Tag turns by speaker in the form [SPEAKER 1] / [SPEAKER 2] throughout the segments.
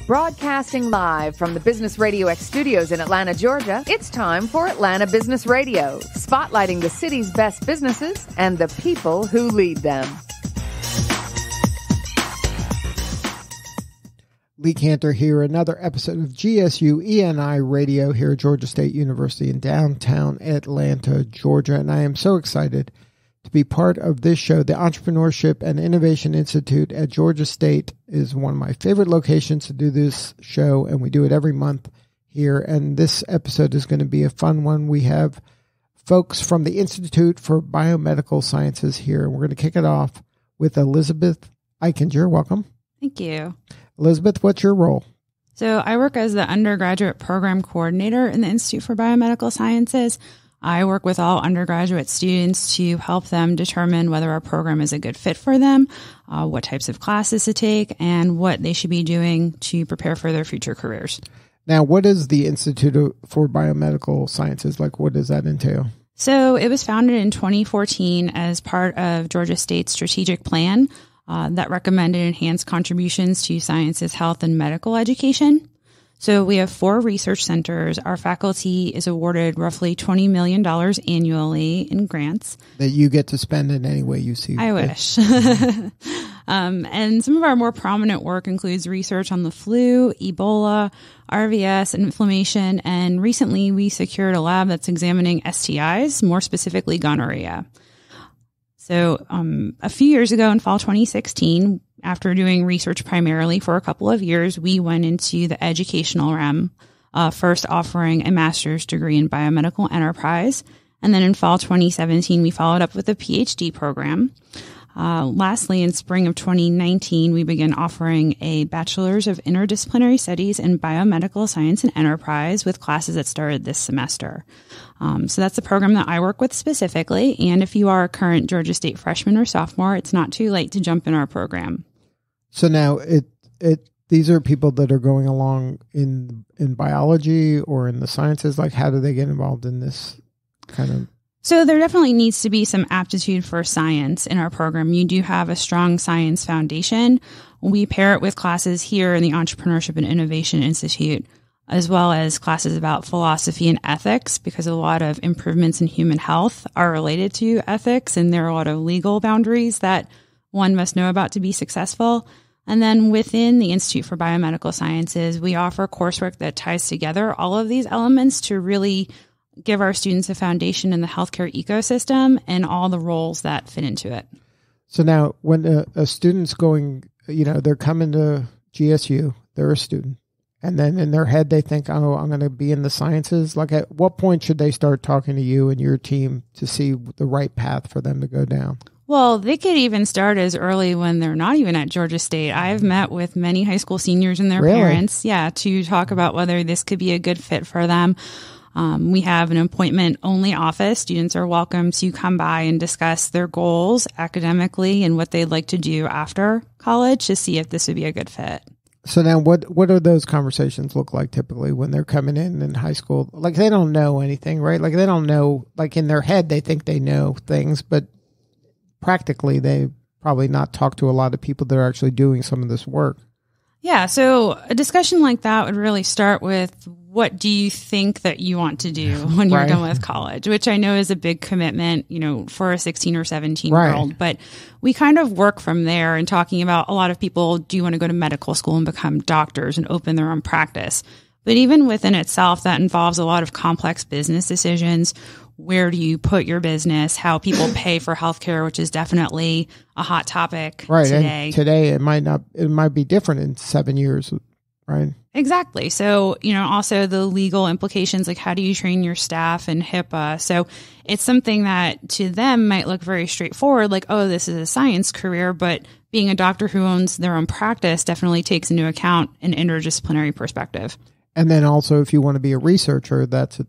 [SPEAKER 1] Broadcasting live from the Business Radio X studios in Atlanta, Georgia, it's time for Atlanta Business Radio, spotlighting the city's best businesses and the people who lead them.
[SPEAKER 2] Lee Cantor here, another episode of GSU ENI Radio here at Georgia State University in downtown Atlanta, Georgia. And I am so excited to be part of this show. The Entrepreneurship and Innovation Institute at Georgia State is one of my favorite locations to do this show, and we do it every month here. And this episode is going to be a fun one. We have folks from the Institute for Biomedical Sciences here, and we're going to kick it off with Elizabeth Eichinger. Welcome.
[SPEAKER 3] Thank you.
[SPEAKER 2] Elizabeth, what's your role?
[SPEAKER 3] So I work as the Undergraduate Program Coordinator in the Institute for Biomedical Sciences. I work with all undergraduate students to help them determine whether our program is a good fit for them, what types of classes to take, and what they should be doing to prepare for their future careers. Now,
[SPEAKER 2] what is the Institute for Biomedical Sciences? Like, what does that entail?
[SPEAKER 3] So it was founded in 2014 as part of Georgia State's strategic plan that recommended enhanced contributions to sciences, health, and medical education. So we have 4 research centers. Our faculty is awarded roughly $20 million annually in grants.
[SPEAKER 2] That you get to spend in any way you see.
[SPEAKER 3] I wish. And some of our more prominent work includes research on the flu, Ebola, RVS, and inflammation. And recently we secured a lab that's examining STIs, more specifically gonorrhea. So a few years ago in fall 2016, after doing research primarily for a couple of years, we went into the educational realm, first offering a master's degree in biomedical enterprise. And then in fall 2017, we followed up with a PhD program. Lastly, in spring of 2019, we began offering a Bachelor's of Interdisciplinary Studies in Biomedical Science and Enterprise with classes that started this semester. So that's the program that I work with specifically. And if you are a current Georgia State freshman or sophomore, it's not too late to jump in our program.
[SPEAKER 2] So now these are people that are going along in biology or in the sciences. Like, how do they get involved in this kind of?
[SPEAKER 3] So there definitely needs to be some aptitude for science in our program. You do have a strong science foundation. We pair it with classes here in the Entrepreneurship and Innovation Institute, as well as classes about philosophy and ethics, because a lot of improvements in human health are related to ethics, and there are a lot of legal boundaries that one must know about to be successful. And then within the Institute for Biomedical Sciences, we offer coursework that ties together all of these elements to really give our students a foundation in the healthcare ecosystem and all the roles that fit into it.
[SPEAKER 2] So now when a student's going, they're coming to GSU, they're a student, and then in their head they think, oh, I'm going to be in the sciences. Like, at what point should they start talking to you and your team to see the right path for them to go down?
[SPEAKER 3] Well, they could even start as early when they're not even at Georgia State. I've met with many high school seniors and their parents, to talk about whether this could be a good fit for them. We have an appointment-only office. Students are welcome to come by and discuss their goals academically and what they'd like to do after college to see if this would be a good fit.
[SPEAKER 2] So now what do those conversations look like typically when they're coming in high school? Like, they don't know anything, right? Like, they don't know, like, in their head they think they know things, but practically they probably not talk to a lot of people that are actually doing some of this work.
[SPEAKER 3] Yeah, so a discussion like that would really start with, what do you think that you want to do when you're done with college, which I know is a big commitment, for a 16 or 17-year-old. Right. But we kind of work from there and talking about, a lot of people do want to go to medical school and become doctors and open their own practice. But even within itself, that involves a lot of complex business decisions. Where do you put your business? How people pay for healthcare, which is definitely a hot topic today.
[SPEAKER 2] And today it might be different in 7 years, right?
[SPEAKER 3] Exactly. So, also the legal implications, like how do you train your staff and HIPAA? So it's something that to them might look very straightforward, like, oh, this is a science career, but being a doctor who owns their own practice definitely takes into account an interdisciplinary perspective.
[SPEAKER 2] And then also, if you want to be a researcher, that's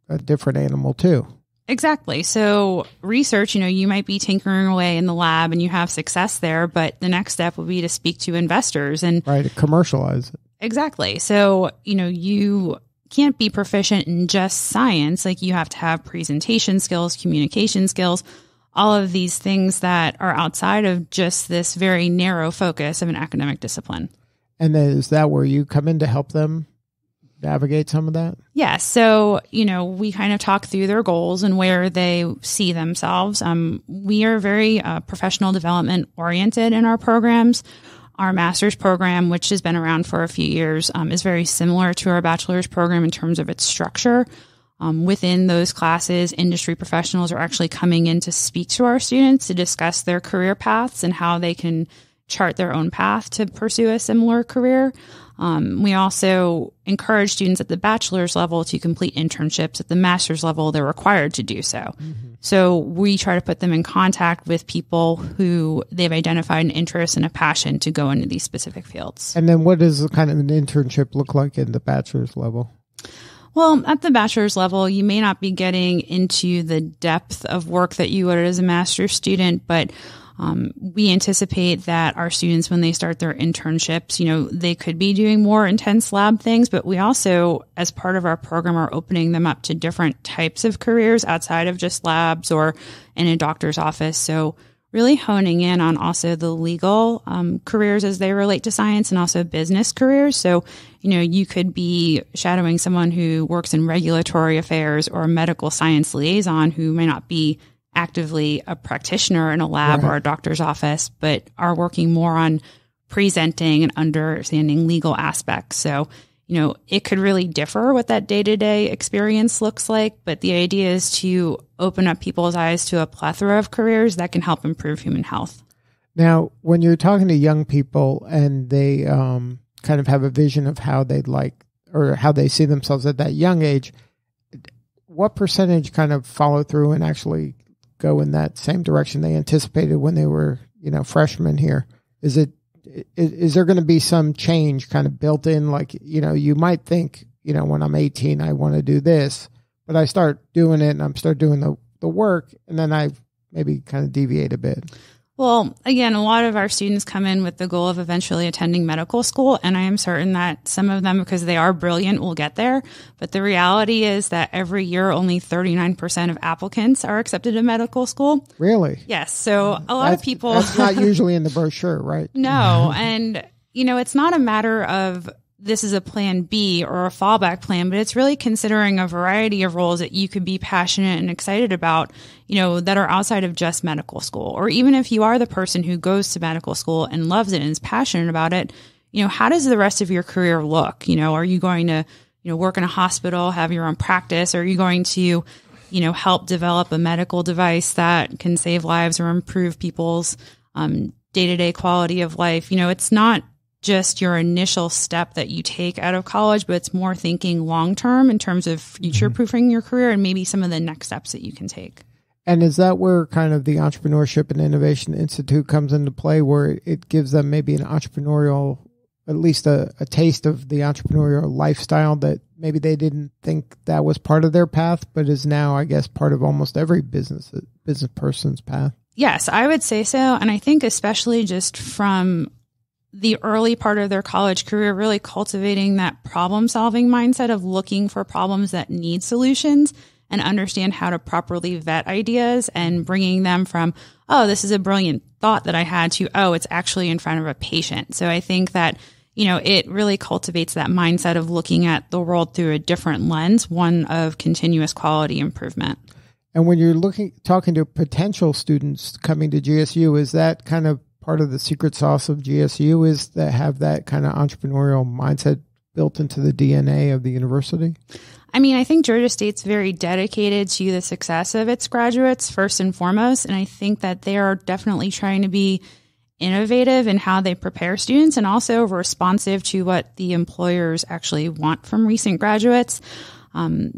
[SPEAKER 2] a different animal too.
[SPEAKER 3] Exactly. So research, you might be tinkering away in the lab and you have success there, but the next step would be to speak to investors and
[SPEAKER 2] to commercialize it.
[SPEAKER 3] Exactly. So, you can't be proficient in just science. Like, you have to have presentation skills, communication skills, all of these things that are outside of just this very narrow focus of an academic discipline.
[SPEAKER 2] And then is that where you come in to help them navigate some of that?
[SPEAKER 3] Yeah. So, we kind of talk through their goals and where they see themselves. We are very professional development oriented in our programs. Our master's program, which has been around for a few years, is very similar to our bachelor's program in terms of its structure. Within those classes, industry professionals are actually coming in to speak to our students to discuss their career paths and how they can chart their own path to pursue a similar career. We also encourage students at the bachelor's level to complete internships. At the master's level, they're required to do so. Mm-hmm. So we try to put them in contact with people who they've identified an interest and a passion to go into these specific fields.
[SPEAKER 2] And then what does kind of an internship look like in the bachelor's level?
[SPEAKER 3] Well, at the bachelor's level, you may not be getting into the depth of work that you would as a master's student, but we anticipate that our students, when they start their internships, they could be doing more intense lab things, but we also, as part of our program, are opening them up to different types of careers outside of just labs or in a doctor's office. So really honing in on also the legal careers as they relate to science and also business careers. So, you could be shadowing someone who works in regulatory affairs or a medical science liaison who may not be actively a practitioner in a lab or a doctor's office, but are working more on presenting and understanding legal aspects. So, it could really differ what that day-to-day experience looks like, but the idea is to open up people's eyes to a plethora of careers that can help improve human health.
[SPEAKER 2] Now, when you're talking to young people and they kind of have a vision of how they'd like or how they see themselves at that young age, what percentage kind of follow through and actually go in that same direction they anticipated when they were, freshmen here? Is there going to be some change kind of built in? Like, you might think, when I'm 18, I want to do this, but I start doing it and I'm start doing the work, and then I maybe kind of deviate a bit.
[SPEAKER 3] Well, again, a lot of our students come in with the goal of eventually attending medical school, and I am certain that some of them, because they are brilliant, will get there. But the reality is that every year, only 39% of applicants are accepted to medical school.
[SPEAKER 2] Really?
[SPEAKER 3] Yes. So a lot of people...
[SPEAKER 2] That's not usually in the brochure, right?
[SPEAKER 3] No. And, it's not a matter of this is a plan B or a fallback plan, but it's really considering a variety of roles that you could be passionate and excited about, that are outside of just medical school. Or even if you are the person who goes to medical school and loves it and is passionate about it, how does the rest of your career look? Are you going to, work in a hospital, have your own practice? Or are you going to, help develop a medical device that can save lives or improve people's day-to-day quality of life? It's not just your initial step that you take out of college, but it's more thinking long-term in terms of future-proofing your career and maybe some of the next steps that you can take.
[SPEAKER 2] And is that where kind of the Entrepreneurship and Innovation Institute comes into play, where it gives them maybe an entrepreneurial, at least a taste of the entrepreneurial lifestyle that maybe they didn't think that was part of their path, but is now, I guess, part of almost every business person's path?
[SPEAKER 3] Yes, I would say so. And I think especially just from the early part of their college career, really cultivating that problem-solving mindset of looking for problems that need solutions and understand how to properly vet ideas and bringing them from, oh, this is a brilliant thought that I had, to, oh, it's actually in front of a patient. So I think that, it really cultivates that mindset of looking at the world through a different lens, one of continuous quality improvement.
[SPEAKER 2] And when you're talking to potential students coming to GSU, is that kind of part of the secret sauce of GSU, is to have that kind of entrepreneurial mindset built into the DNA of the university?
[SPEAKER 3] I mean, I think Georgia State's very dedicated to the success of its graduates, first and foremost. And I think that they are definitely trying to be innovative in how they prepare students and also responsive to what the employers actually want from recent graduates. I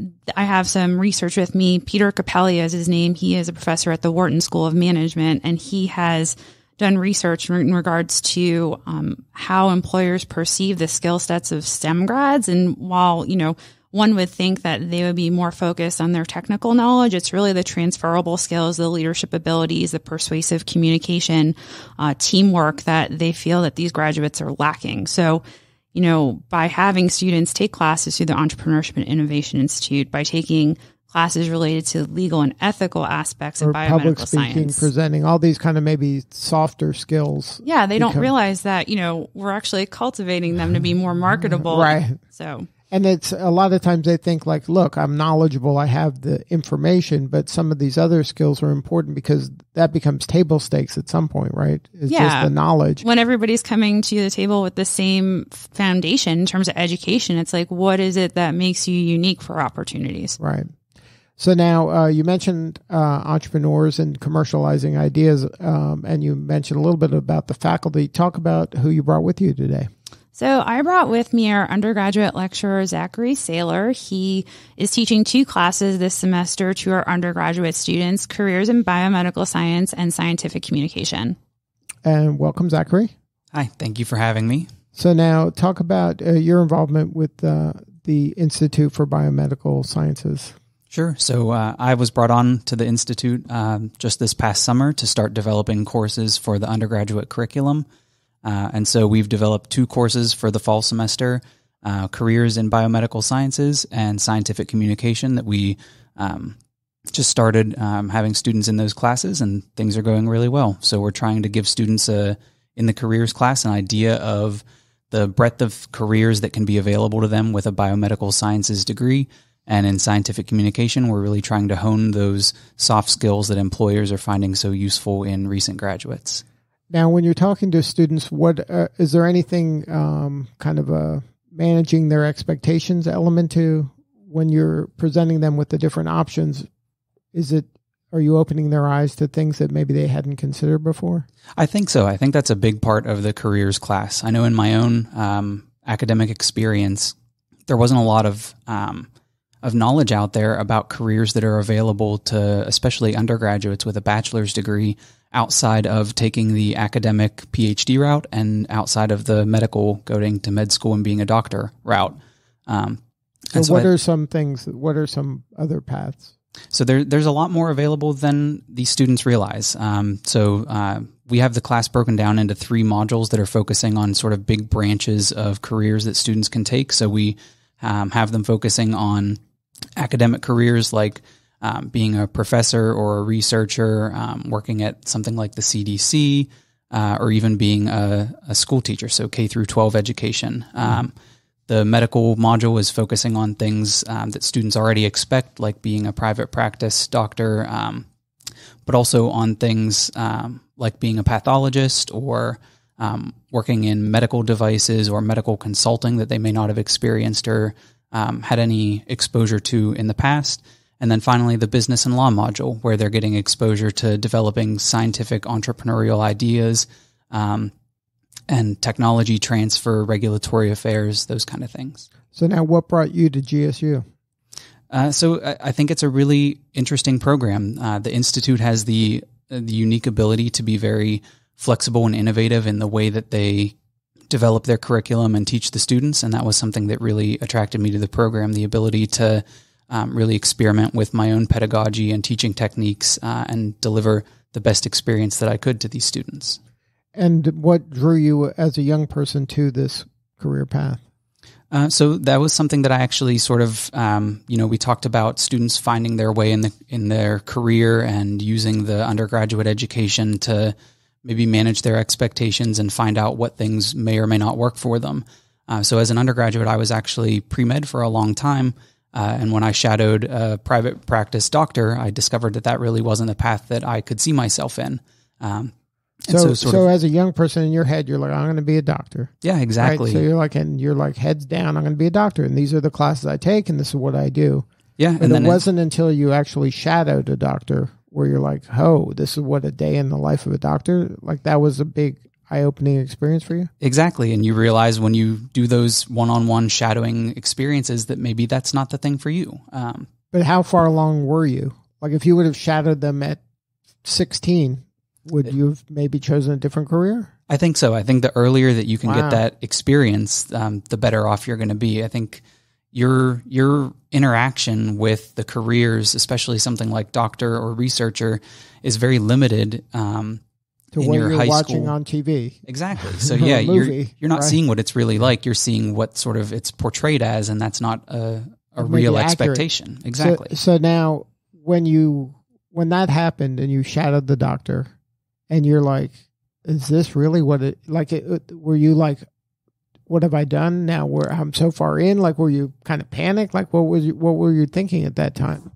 [SPEAKER 3] have some research with me. Peter Capelli is his name. He is a professor at the Wharton School of Management, and he has done research in regards to how employers perceive the skill sets of STEM grads. And while, one would think that they would be more focused on their technical knowledge, it's really the transferable skills, the leadership abilities, the persuasive communication, teamwork that they feel that these graduates are lacking. So, by having students take classes through the Entrepreneurship and Innovation Institute, by taking classes related to legal and ethical aspects of
[SPEAKER 2] or
[SPEAKER 3] biomedical
[SPEAKER 2] public speaking,
[SPEAKER 3] science.
[SPEAKER 2] presenting, all these kind of maybe softer skills.
[SPEAKER 3] Yeah, they don't realize that, we're actually cultivating them to be more marketable.
[SPEAKER 2] Right.
[SPEAKER 3] So,
[SPEAKER 2] and it's a lot of times they think like, look, I'm knowledgeable, I have the information, but some of these other skills are important because that becomes table stakes at some point, right? It's just the knowledge.
[SPEAKER 3] When everybody's coming to the table with the same foundation in terms of education, it's like, what is it that makes you unique for opportunities?
[SPEAKER 2] Right. So now you mentioned entrepreneurs and commercializing ideas, and you mentioned a little bit about the faculty. Talk about who you brought with you today.
[SPEAKER 3] So I brought with me our undergraduate lecturer, Zachary Saylor. He is teaching 2 classes this semester to our undergraduate students, careers in biomedical science and scientific communication.
[SPEAKER 2] And welcome, Zachary.
[SPEAKER 4] Hi, thank you for having me.
[SPEAKER 2] So now talk about your involvement with the Institute for Biomedical Sciences.
[SPEAKER 4] Sure. So I was brought on to the Institute just this past summer to start developing courses for the undergraduate curriculum. And so we've developed 2 courses for the fall semester, careers in biomedical sciences and scientific communication, that we just started having students in those classes, and things are going really well. So we're trying to give students in the careers class an idea of the breadth of careers that can be available to them with a biomedical sciences degree. And in scientific communication, we're really trying to hone those soft skills that employers are finding so useful in recent graduates.
[SPEAKER 2] Now, when you're talking to students, what is there anything kind of a managing their expectations element to when you're presenting them with the different options? Are you opening their eyes to things that maybe they hadn't considered before?
[SPEAKER 4] I think so. I think that's a big part of the careers class. I know in my own academic experience, there wasn't a lot of knowledge out there about careers that are available to especially undergraduates with a bachelor's degree outside of taking the academic PhD route and outside of the medical going to med school and being a doctor route.
[SPEAKER 2] So what are some other paths?
[SPEAKER 4] So there's a lot more available than these students realize. We have the class broken down into 3 modules that are focusing on sort of big branches of careers that students can take. So we have them focusing on academic careers like being a professor or a researcher, working at something like the CDC, or even being a school teacher, so K through 12 education. The medical module is focusing on things that students already expect, like being a private practice doctor, but also on things like being a pathologist or working in medical devices or medical consulting that they may not have experienced or had any exposure to in the past. And then finally, the business and law module, where they're getting exposure to developing scientific entrepreneurial ideas and technology transfer, regulatory affairs, those kind of things.
[SPEAKER 2] So now what brought you to GSU?
[SPEAKER 4] So I think it's a really interesting program. The Institute has the unique ability to be very flexible and innovative in the way that they develop their curriculum and teach the students. And that was something that really attracted me to the program, the ability to really experiment with my own pedagogy and teaching techniques and deliver the best experience that I could to these students.
[SPEAKER 2] And what drew you as a young person to this career path?
[SPEAKER 4] So that was something that I actually sort of, we talked about students finding their way in their career and using the undergraduate education to maybe manage their expectations and find out what things may or may not work for them. So as an undergraduate, I was actually pre-med for a long time. And when I shadowed a private practice doctor, I discovered that really wasn't a path that I could see myself in.
[SPEAKER 2] So as a young person in your head, you're like, I'm going to be a doctor.
[SPEAKER 4] Yeah, exactly.
[SPEAKER 2] Right? So you're like heads down, I'm going to be a doctor. And these are the classes I take and this is what I do.
[SPEAKER 4] Yeah.
[SPEAKER 2] But it wasn't until you actually shadowed a doctor where you're like, oh, this is what a day in the life of a doctor. Like that was a big eye-opening experience for you?
[SPEAKER 4] Exactly. And you realize when you do those one-on-one shadowing experiences that maybe that's not the thing for you.
[SPEAKER 2] But how far along were you? Like if you would have shadowed them at 16, would you have maybe chosen a different career?
[SPEAKER 4] I think so. I think the earlier that you can get that experience, the better off you're going to be. I think your interaction with the careers, especially something like doctor or researcher, is very limited
[SPEAKER 2] to what you're watching on TV.
[SPEAKER 4] Exactly. So yeah, you're not seeing what it's really like. You're seeing what sort of it's portrayed as, and that's not a a real expectation. Exactly.
[SPEAKER 2] So now when that happened and you shadowed the doctor and you're like, is this really what it, like, were you like, what have I done now where I'm so far in? Like, were you kind of panicked? Like, what were you thinking at that time?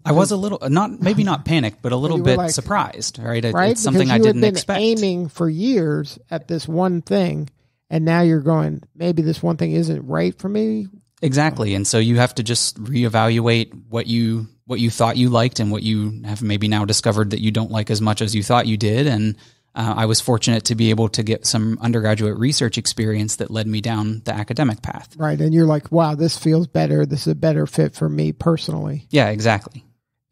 [SPEAKER 4] I was a little, maybe not panicked, but a little bit like, surprised, right? It's something I didn't expect.
[SPEAKER 2] You had been aiming for years at this one thing, and now you're going, maybe this one thing isn't right for me.
[SPEAKER 4] Exactly. And so you have to just reevaluate what you thought you liked and what you have maybe now discovered that you don't like as much as you thought you did. And I was fortunate to be able to get some undergraduate research experience that led me down the academic path.
[SPEAKER 2] Right. And you're like, wow, this feels better. This is a better fit for me personally.
[SPEAKER 4] Yeah, exactly.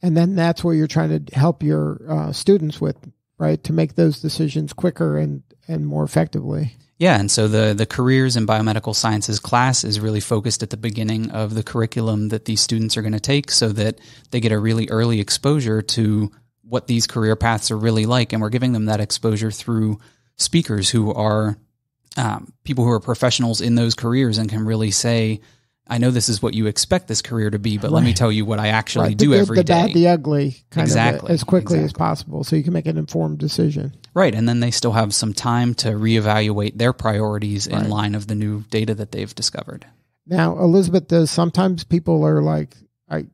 [SPEAKER 2] And then that's what you're trying to help your students with, right? To make those decisions quicker and more effectively.
[SPEAKER 4] Yeah, and so the Careers in Biomedical Sciences class is really focused at the beginning of the curriculum that these students are going to take so that they get a really early exposure to what these career paths are really like. And we're giving them that exposure through speakers who are people who are professionals in those careers and can really say, I know this is what you expect this career to be, but let me tell you what I actually do every day.
[SPEAKER 2] The bad, the ugly, kind of as quickly as possible, so you can make an informed decision.
[SPEAKER 4] Right, and then they still have some time to reevaluate their priorities in line of the new data that they've discovered.
[SPEAKER 2] Now, Elizabeth, sometimes people are like, I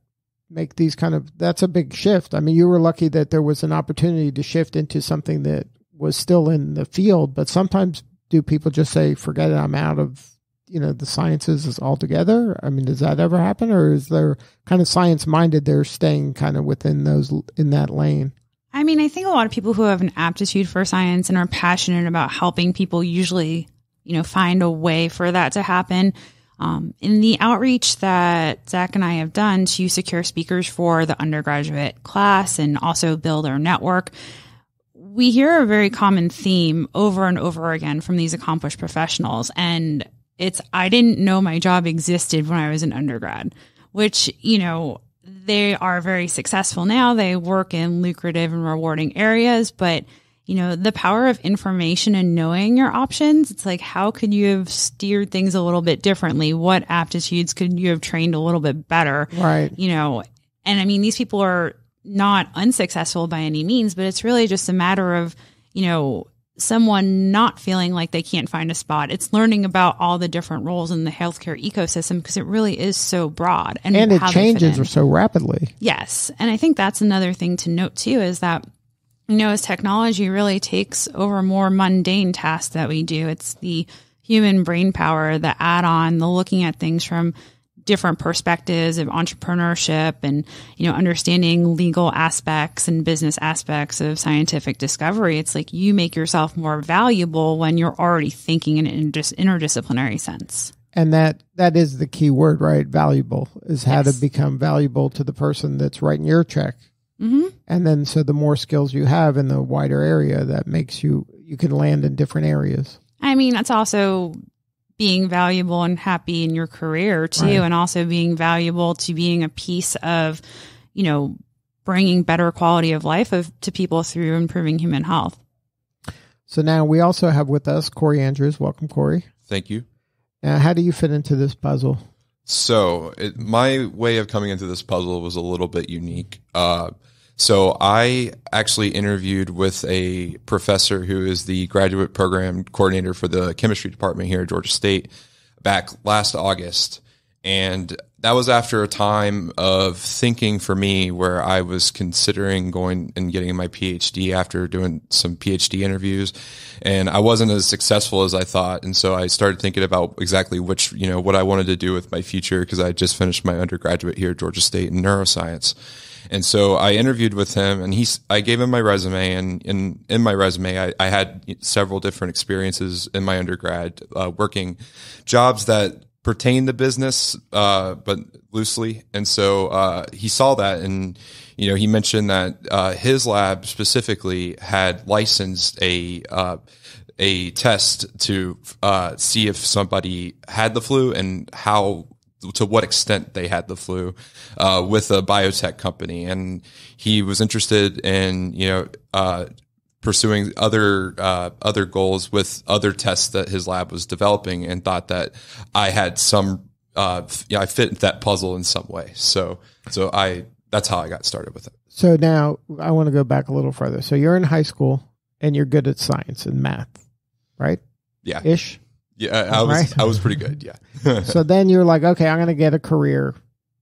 [SPEAKER 2] make these that's a big shift. I mean, you were lucky that there was an opportunity to shift into something that was still in the field, but sometimes do people just say, forget it, I'm out of the sciences altogether? I mean, does that ever happen, or is there kind of science-minded, they're staying kind of in that lane?
[SPEAKER 3] I mean, I think a lot of people who have an aptitude for science and are passionate about helping people usually, find a way for that to happen. In the outreach that Zach and I have done to secure speakers for the undergraduate class and also build our network, we hear a very common theme over and over again from these accomplished professionals. And I didn't know my job existed when I was an undergrad, which, they are very successful now. They work in lucrative and rewarding areas, but, the power of information and knowing your options, it's like, how could you have steered things a little bit differently? What aptitudes could you have trained a little bit better?
[SPEAKER 2] Right.
[SPEAKER 3] And I mean, these people are not unsuccessful by any means, but it's really just a matter of, someone not feeling like they can't find a spot. It's learning about all the different roles in the healthcare ecosystem because it really is so broad. And
[SPEAKER 2] it changes so rapidly.
[SPEAKER 3] Yes. And I think that's another thing to note too, is that, as technology really takes over more mundane tasks that we do, it's the human brain power, the add-on, the looking at things from different perspectives of entrepreneurship and, understanding legal aspects and business aspects of scientific discovery. It's like you make yourself more valuable when you're already thinking in an interdisciplinary sense.
[SPEAKER 2] And that is the key word, right? Valuable is how to become valuable to the person that's writing your check.
[SPEAKER 3] Mm-hmm.
[SPEAKER 2] And then, so the more skills you have in the wider area, that makes you can land in different areas.
[SPEAKER 3] I mean, that's also being valuable and happy in your career too, and also being valuable to being a piece of, bringing better quality of life to people through improving human health.
[SPEAKER 2] So now we also have with us Cory Andrews. Welcome, Cory.
[SPEAKER 5] Thank you.
[SPEAKER 2] Now, how do you fit into this puzzle?
[SPEAKER 5] So my way of coming into this puzzle was a little bit unique. So I actually interviewed with a professor who is the graduate program coordinator for the chemistry department here at Georgia State back last August. And that was after a time of thinking for me where I was considering going and getting my PhD after doing some PhD interviews. And I wasn't as successful as I thought. And so I started thinking about exactly what I wanted to do with my future, because I just finished my undergraduate here at Georgia State in neuroscience. And so I interviewed with him, and I gave him my resume, and in my resume, I had several different experiences in my undergrad, working jobs that pertain to business, but loosely. And so he saw that, and he mentioned that his lab specifically had licensed a test to see if somebody had the flu and to what extent they had the flu, with a biotech company. And he was interested in, pursuing other goals with other tests that his lab was developing, and thought that I had some I fit that puzzle in some way. So that's how I got started with it.
[SPEAKER 2] So now I want to go back a little further. So you're in high school and you're good at science and math, right?
[SPEAKER 5] Yeah.
[SPEAKER 2] Ish.
[SPEAKER 5] Yeah. I was pretty good. Yeah.
[SPEAKER 2] So then you're like, okay, I'm going to get a career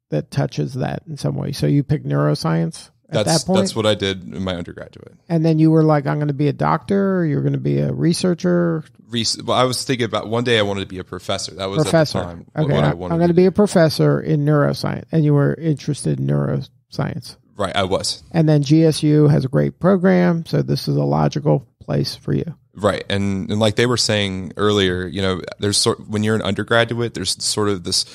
[SPEAKER 2] that touches that in some way. So you pick neuroscience at that point?
[SPEAKER 5] That's what I did in my undergraduate.
[SPEAKER 2] And then you were like, I'm going to be a doctor, or you're going to be a researcher?
[SPEAKER 5] Well, I was thinking about one day I wanted to be a professor. That was
[SPEAKER 2] professor.
[SPEAKER 5] At the time
[SPEAKER 2] okay,
[SPEAKER 5] what I
[SPEAKER 2] I'm
[SPEAKER 5] wanted
[SPEAKER 2] going to be a professor in neuroscience. And you were interested in neuroscience.
[SPEAKER 5] Right, I was.
[SPEAKER 2] And then GSU has a great program, so this is a logical place for you.
[SPEAKER 5] Right, and like they were saying earlier, there's when you're an undergraduate, there's sort of this.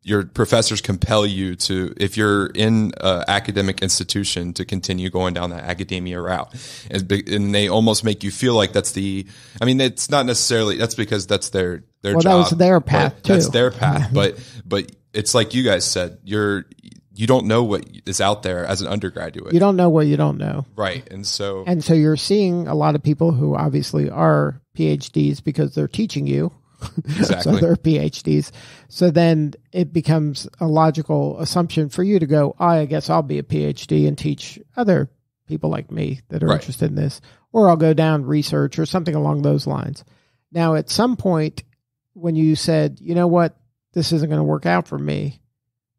[SPEAKER 5] Your professors compel you to, if you're in an academic institution, to continue going down that academia route, and they almost make you feel like that's it's not necessarily, that's because that's their job.
[SPEAKER 2] That was their path too.
[SPEAKER 5] That's their path, but it's like you guys said, you don't know what is out there as an undergraduate.
[SPEAKER 2] You don't know what you don't know.
[SPEAKER 5] Right. And so
[SPEAKER 2] you're seeing a lot of people who obviously are PhDs because they're teaching you.
[SPEAKER 5] Exactly.
[SPEAKER 2] So they're PhDs. So then it becomes a logical assumption for you to go, I guess I'll be a PhD and teach other people like me that are interested in this, or I'll go down research or something along those lines. Now, at some point when you said, you know what, this isn't going to work out for me,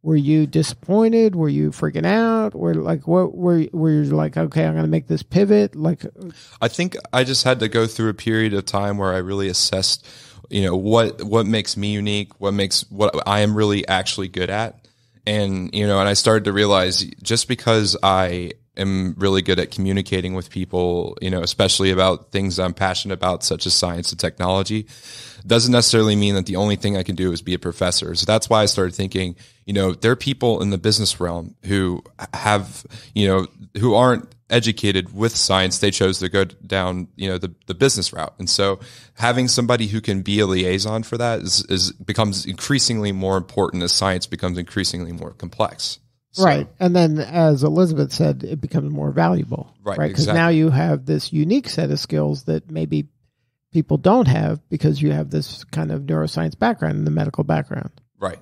[SPEAKER 2] were you disappointed? Were you freaking out? Were you like, okay, I'm going to make this pivot? Like,
[SPEAKER 5] I think I just had to go through a period of time where I really assessed, what makes me unique, what I am really actually good at. And, and I started to realize just because I am really good at communicating with people, especially about things I'm passionate about, such as science and technology, doesn't necessarily mean that the only thing I can do is be a professor. So that's why I started thinking, there are people in the business realm who have, who aren't educated with science. They chose to go down, the business route. And so having somebody who can be a liaison for that becomes increasingly more important as science becomes increasingly more complex. So,
[SPEAKER 2] right. And then, as Elizabeth said, it becomes more valuable. Right. Because now you have this unique set of skills that maybe people don't have because you have this kind of neuroscience background and the medical background.
[SPEAKER 5] Right.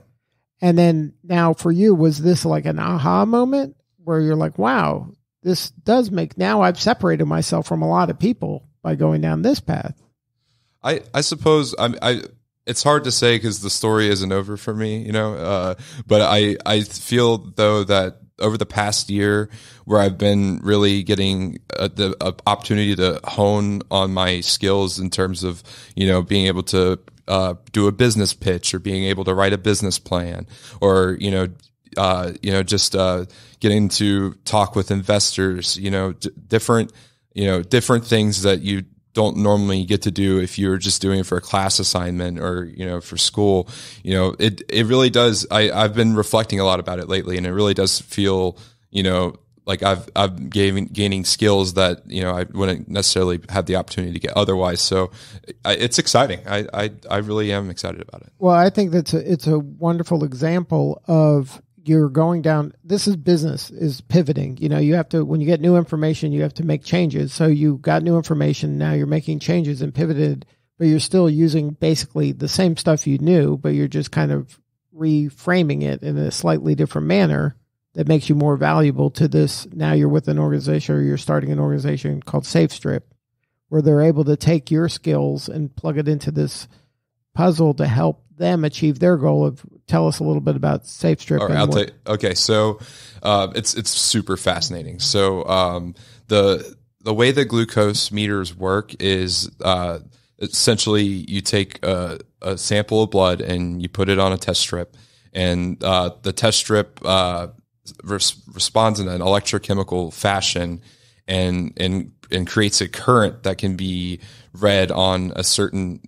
[SPEAKER 2] And then now for you, was this like an aha moment where you're like, wow, this does now I've separated myself from a lot of people by going down this path?
[SPEAKER 5] I suppose it's hard to say because the story isn't over for me, but I feel though that over the past year where I've been really getting the opportunity to hone on my skills in terms of, being able to do a business pitch or being able to write a business plan or, just getting to talk with investors, different things that you don't normally get to do if you're just doing it for a class assignment or, for school. It really does. I've been reflecting a lot about it lately, and it really does feel, like I've gaining skills that, I wouldn't necessarily have the opportunity to get otherwise. So it's exciting. I really am excited about it.
[SPEAKER 2] Well, I think it's a wonderful example of you're going down. This is business is pivoting. You have to, when you get new information, you have to make changes. So you got new information. Now you're making changes and pivoted, but you're still using basically the same stuff you knew, but you're just kind of reframing it in a slightly different manner that makes you more valuable to this. Now you're with an organization, or you're starting an organization called SafeStrip, where they're able to take your skills and plug it into this puzzle to help them achieve their goal of. Tell us a little bit about SafeStrip.
[SPEAKER 5] All right, I'll tell you. Okay, so it's super fascinating. So the way that glucose meters work is essentially you take a sample of blood and you put it on a test strip, and the test strip responds in an electrochemical fashion and creates a current that can be read on a certain,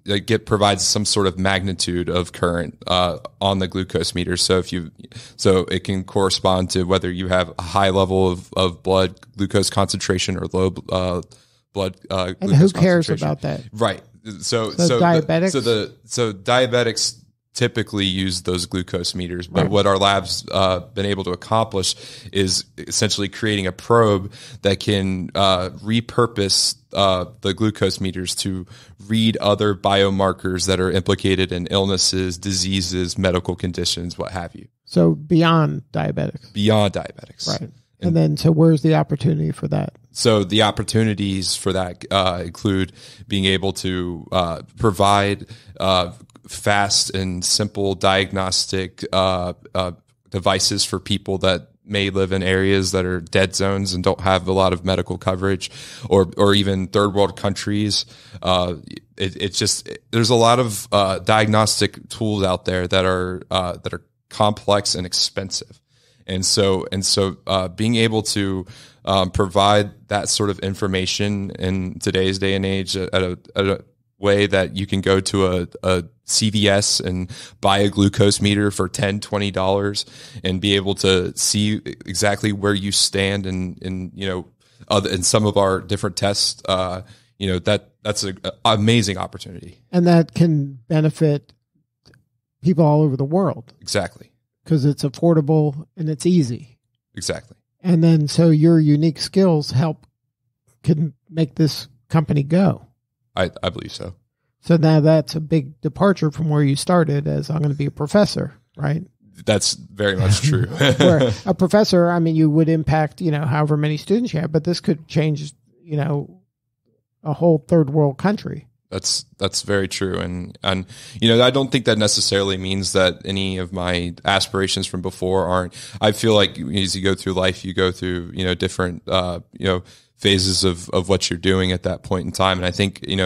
[SPEAKER 5] provides some sort of magnitude of current on the glucose meter. So it can correspond to whether you have a high level of blood glucose concentration or low blood glucose concentration.
[SPEAKER 2] And who cares about that?
[SPEAKER 5] Right. So
[SPEAKER 2] diabetics.
[SPEAKER 5] So diabetics typically use those glucose meters. But what our lab's been able to accomplish is essentially creating a probe that can repurpose the glucose meters to read other biomarkers that are implicated in illnesses, diseases, medical conditions, what have you.
[SPEAKER 2] So beyond diabetics.
[SPEAKER 5] Beyond diabetics.
[SPEAKER 2] Right. And then, so where's the opportunity for that?
[SPEAKER 5] So the opportunities for that include being able to provide fast and simple diagnostic devices for people that may live in areas that are dead zones and don't have a lot of medical coverage, or even third world countries. It's just, there's a lot of diagnostic tools out there that are complex and expensive. And so being able to provide that sort of information in today's day and age at a way that you can go to a CVS and buy a glucose meter for $10, $20 and be able to see exactly where you stand in some of our different tests, that's an amazing opportunity.
[SPEAKER 2] And that can benefit people all over the world.
[SPEAKER 5] Exactly.
[SPEAKER 2] Because it's affordable and it's easy.
[SPEAKER 5] Exactly.
[SPEAKER 2] And then so your unique skills can make this company go.
[SPEAKER 5] I believe so.
[SPEAKER 2] So now that's a big departure from where you started as I'm going to be a professor, right?
[SPEAKER 5] That's very much true.
[SPEAKER 2] Where a professor, I mean, you would impact, however many students you have, but this could change, a whole third world country.
[SPEAKER 5] That's very true. And I don't think that necessarily means that any of my aspirations from before aren't. I feel like as you go through life, you go through, different, phases of what you're doing at that point in time. And I think, you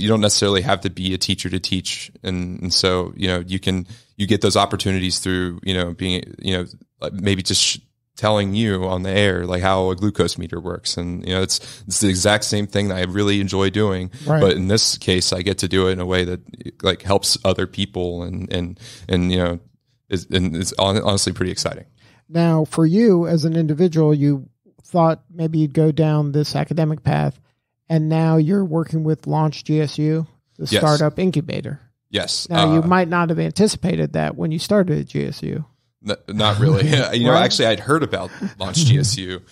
[SPEAKER 5] don't necessarily have to be a teacher to teach. And so, you get those opportunities through, being, maybe just telling you on the air, like how a glucose meter works. And, it's the exact same thing that I really enjoy doing. Right. But in this case, I get to do it in a way that like helps other people and it's honestly pretty exciting.
[SPEAKER 2] Now for you as an individual, you thought maybe you'd go down this academic path, and now you're working with Launch GSU, the startup incubator.
[SPEAKER 5] Yes.
[SPEAKER 2] Now you might not have anticipated that when you started at GSU.
[SPEAKER 5] Not really. Actually, I'd heard about Launch GSU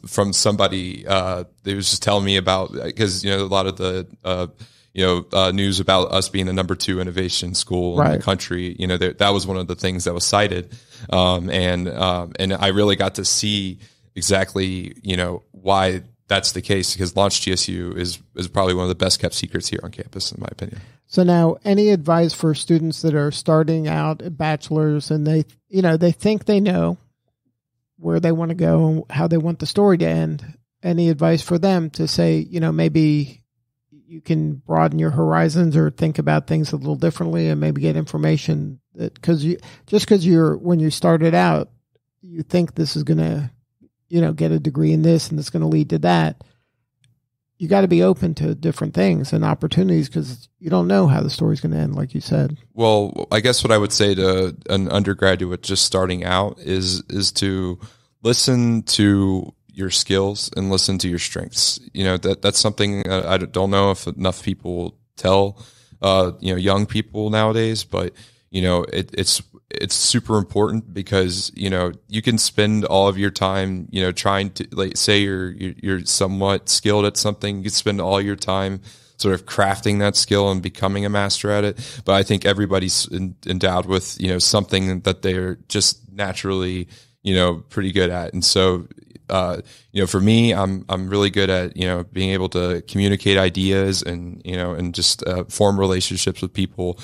[SPEAKER 5] from somebody. They was just telling me about, because a lot of the news about us being the number 2 innovation school in the country. That was one of the things that was cited, and I really got to see exactly why that's the case, because Launch GSU is probably one of the best kept secrets here on campus, in my opinion.
[SPEAKER 2] So now, any advice for students that are starting out at bachelors and they think they know where they want to go and how they want the story to end? Any advice for them to say, maybe you can broaden your horizons or think about things a little differently and maybe get information that, because when you started out, you think this is going to, get a degree in this and it's going to lead to that. You got to be open to different things and opportunities, because you don't know how the story's going to end, like you said. Well,
[SPEAKER 5] I guess what I would say to an undergraduate just starting out is to listen to your skills and listen to your strengths. That's something I don't know if enough people tell, young people nowadays, but it's super important, because you can spend all of your time trying to, like, say you're somewhat skilled at something. You can spend all your time sort of crafting that skill and becoming a master at it. But I think everybody's endowed with something that they're just naturally pretty good at. And so for me, I'm really good at being able to communicate ideas and just form relationships with people.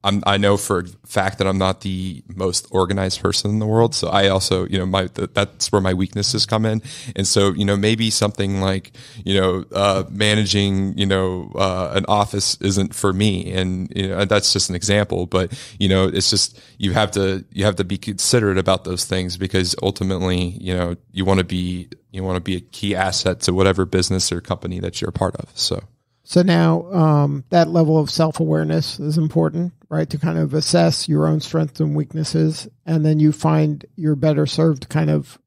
[SPEAKER 5] I know for a fact that I'm not the most organized person in the world. So I also, that's where my weaknesses come in. And so, maybe something like, managing, an office isn't for me. And, that's just an example, but, it's just, you have to be considerate about those things, because ultimately, you want to be a key asset to whatever business or company that you're a part of.
[SPEAKER 2] So now that level of self-awareness is important, right? To kind of assess your own strengths and weaknesses. And then you find you're better served kind of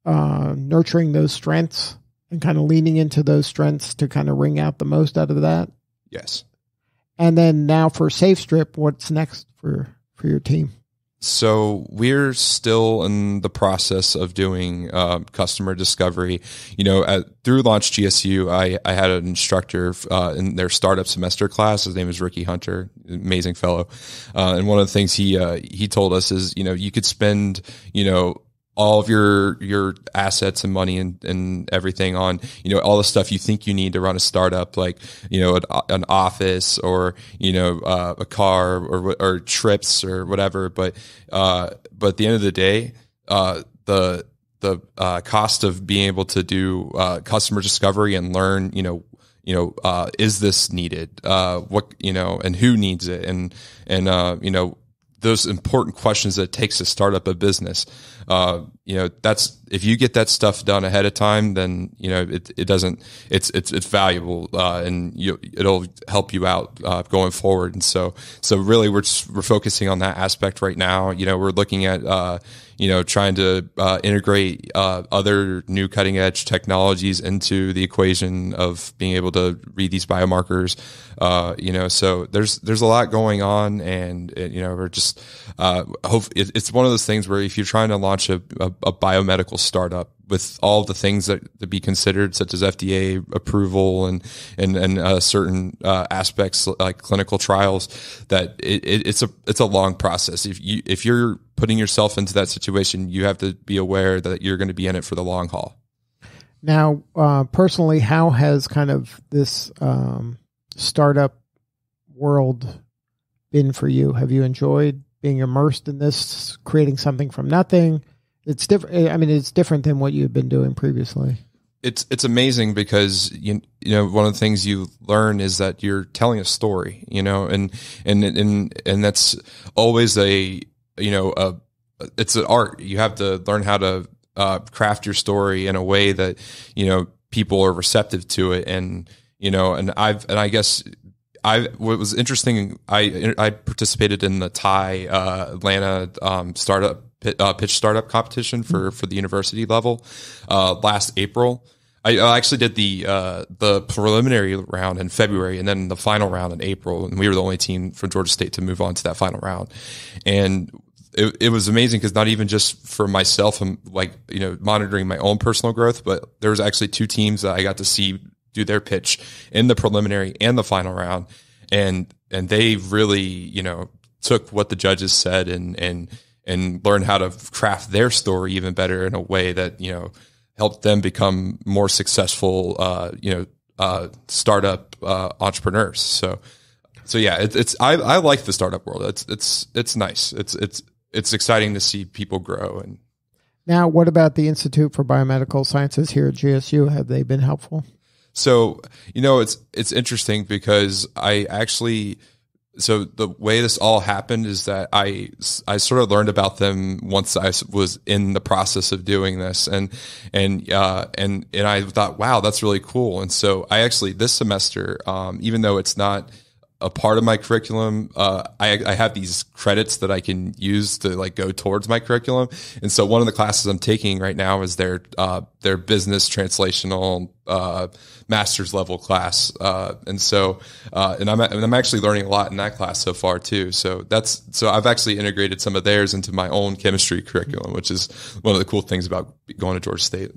[SPEAKER 2] nurturing those strengths and kind of leaning into those strengths to kind of wring out the most out of that.
[SPEAKER 5] Yes.
[SPEAKER 2] And then now for SafeStrip, what's next for your team?
[SPEAKER 5] So we're still in the process of doing customer discovery. Through Launch GSU, I had an instructor in their startup semester class. His name is Ricky Hunter, amazing fellow. And one of the things he told us is, you could spend, all of your assets and money and everything on, all the stuff you think you need to run a startup, like, an office or, a car or trips or whatever. But at the end of the day, the cost of being able to do, customer discovery and learn, is this needed? What, and who needs it? And those important questions that it takes to start up a business. That's, if you get that stuff done ahead of time, then, it's valuable, and it'll help you out, going forward. And so really we're focusing on that aspect right now. We're looking at, trying to, integrate, other new cutting edge technologies into the equation of being able to read these biomarkers. So there's a lot going on, and we're just, it's one of those things where if you're trying to launch a biomedical startup with all the things that to be considered, such as FDA approval and certain aspects like clinical trials, that it's a long process. If you're putting yourself into that situation, you have to be aware that you're going to be in it for the long haul.
[SPEAKER 2] Now, personally, how has kind of this startup world been for you? Have you enjoyed being immersed in this, creating something from nothing? It's different. I mean, it's different than what you've been doing previously.
[SPEAKER 5] It's amazing because one of the things you learn is that you're telling a story, and that's always it's an art. You have to learn how to craft your story in a way that people are receptive to it, and what was interesting, I participated in the TIE Atlanta startup pitch startup competition for the university level last April. I actually did the preliminary round in February and then the final round in April, and we were the only team from Georgia State to move on to that final round. And it was amazing because not even just for myself, I'm monitoring my own personal growth, but there was actually two teams that I got to see do their pitch in the preliminary and the final round, and they really took what the judges said and learn how to craft their story even better in a way that, helped them become more successful, startup, entrepreneurs. So yeah, I like the startup world. It's nice. It's exciting to see people grow. And
[SPEAKER 2] now, what about the Institute for Biomedical Sciences here at GSU? Have they been helpful?
[SPEAKER 5] So, it's interesting because so the way this all happened is that I sort of learned about them once I was in the process of doing this, and I thought, wow, that's really cool. And so I actually, this semester, even though it's not a part of my curriculum, I have these credits that I can use to go towards my curriculum. And so one of the classes I'm taking right now is their business translational master's level class. And I'm actually learning a lot in that class so far too. So I've actually integrated some of theirs into my own chemistry curriculum, which is one of the cool things about going to Georgia State.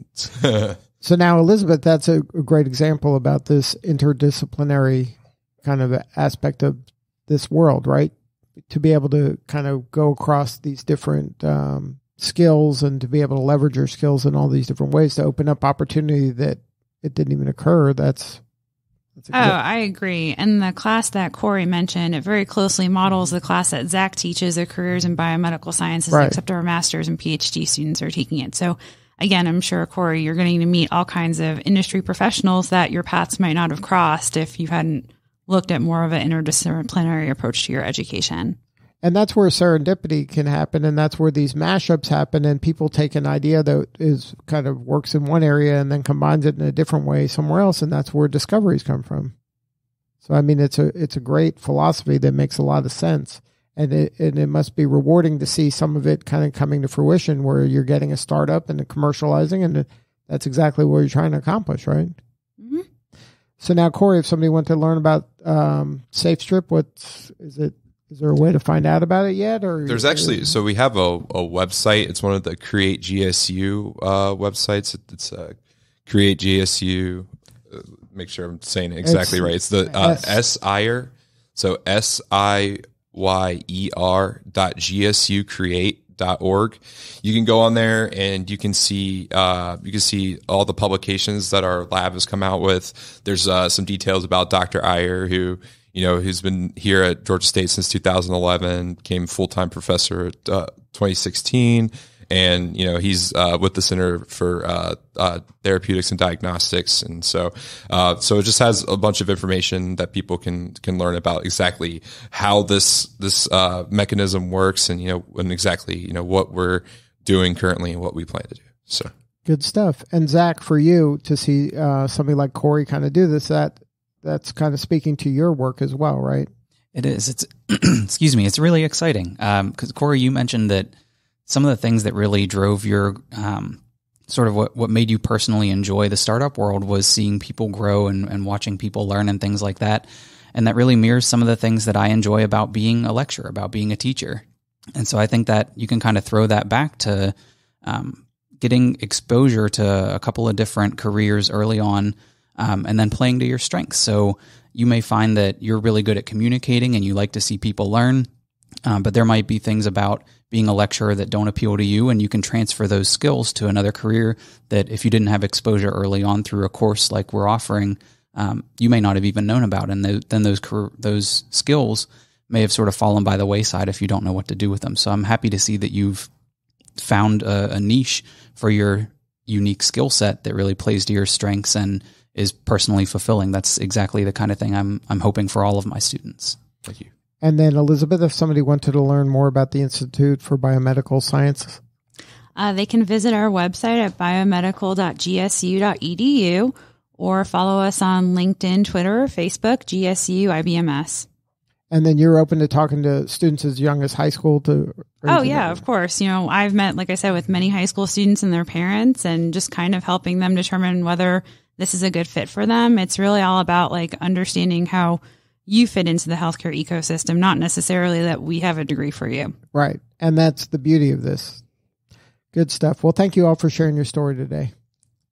[SPEAKER 2] So now, Elizabeth, that's a great example about this interdisciplinary kind of aspect of this world, right? To be able to kind of go across these different skills and to be able to leverage your skills in all these different ways to open up opportunity that it didn't even occur. I
[SPEAKER 3] agree. And the class that Cory mentioned, it very closely models the class that Zach teaches, the careers in biomedical sciences, right, except our master's and PhD students are taking it. So again, I'm sure, Cory, you're getting to meet all kinds of industry professionals that your paths might not have crossed if you hadn't looked at more of an interdisciplinary approach to your education.
[SPEAKER 2] And that's where serendipity can happen, and that's where these mashups happen, and people take an idea that is kind of works in one area and then combines it in a different way somewhere else, and that's where discoveries come from. So, I mean, it's a great philosophy that makes a lot of sense, and it must be rewarding to see some of it kind of coming to fruition where you're getting a startup and commercializing, and that's exactly what you're trying to accomplish, right? Mm-hmm. So now, Cory, if somebody wanted to learn about SafeStrip, is there a way to find out about it yet? Or
[SPEAKER 5] there's actually, so we have a website. It's one of the Create GSU websites. It's Create GSU. Make sure I'm saying it exactly right. It's the SIYER. So SIYER.gsucreate.org. You can go on there and you can see all the publications that our lab has come out with. There's some details about Dr. Eichinger, who's been here at Georgia State since 2011, became full-time professor at 2016. And, he's with the Center for Therapeutics and Diagnostics. And so it just has a bunch of information that people can learn about exactly how this mechanism works and, and exactly, what we're doing currently and what we plan to do. So
[SPEAKER 2] good stuff. And Zach, for you to see somebody like Cory kind of do this, that's kind of speaking to your work as well, right?
[SPEAKER 4] It is. It's, excuse me. It's really exciting. Because Cory, you mentioned that some of the things that really drove your sort of what made you personally enjoy the startup world was seeing people grow and watching people learn and things like that. And that really mirrors some of the things that I enjoy about being a lecturer, about being a teacher. And so I think that you can kind of throw that back to getting exposure to a couple of different careers early on and then playing to your strengths. So you may find that you're really good at communicating and you like to see people learn, but there might be things about being a lecturer that don't appeal to you, and you can transfer those skills to another career that if you didn't have exposure early on through a course like we're offering, you may not have even known about. And then those skills may have sort of fallen by the wayside if you don't know what to do with them. So I'm happy to see that you've found a niche for your unique skill set that really plays to your strengths and is personally fulfilling. That's exactly the kind of thing I'm hoping for all of my students.
[SPEAKER 5] Thank you.
[SPEAKER 2] And then, Elizabeth, if somebody wanted to learn more about the Institute for Biomedical Sciences,
[SPEAKER 3] they can visit our website at biomedical.gsu.edu or follow us on LinkedIn, Twitter, or Facebook, GSU IBMS.
[SPEAKER 2] And then you're open to talking to students as young as high school to...
[SPEAKER 3] Oh, yeah, of course. I've met, like I said, with many high school students and their parents and just kind of helping them determine whether this is a good fit for them. It's really all about understanding how you fit into the healthcare ecosystem, not necessarily that we have a degree for you.
[SPEAKER 2] Right. And that's the beauty of this. Good stuff. Well, thank you all for sharing your story today.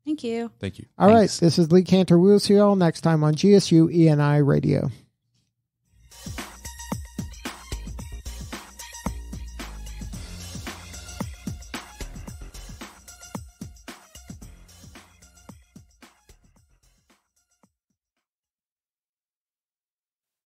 [SPEAKER 3] Thank you.
[SPEAKER 5] Thank you.
[SPEAKER 2] All right. This is Lee Cantor. We'll see you all next time on GSU ENI Radio.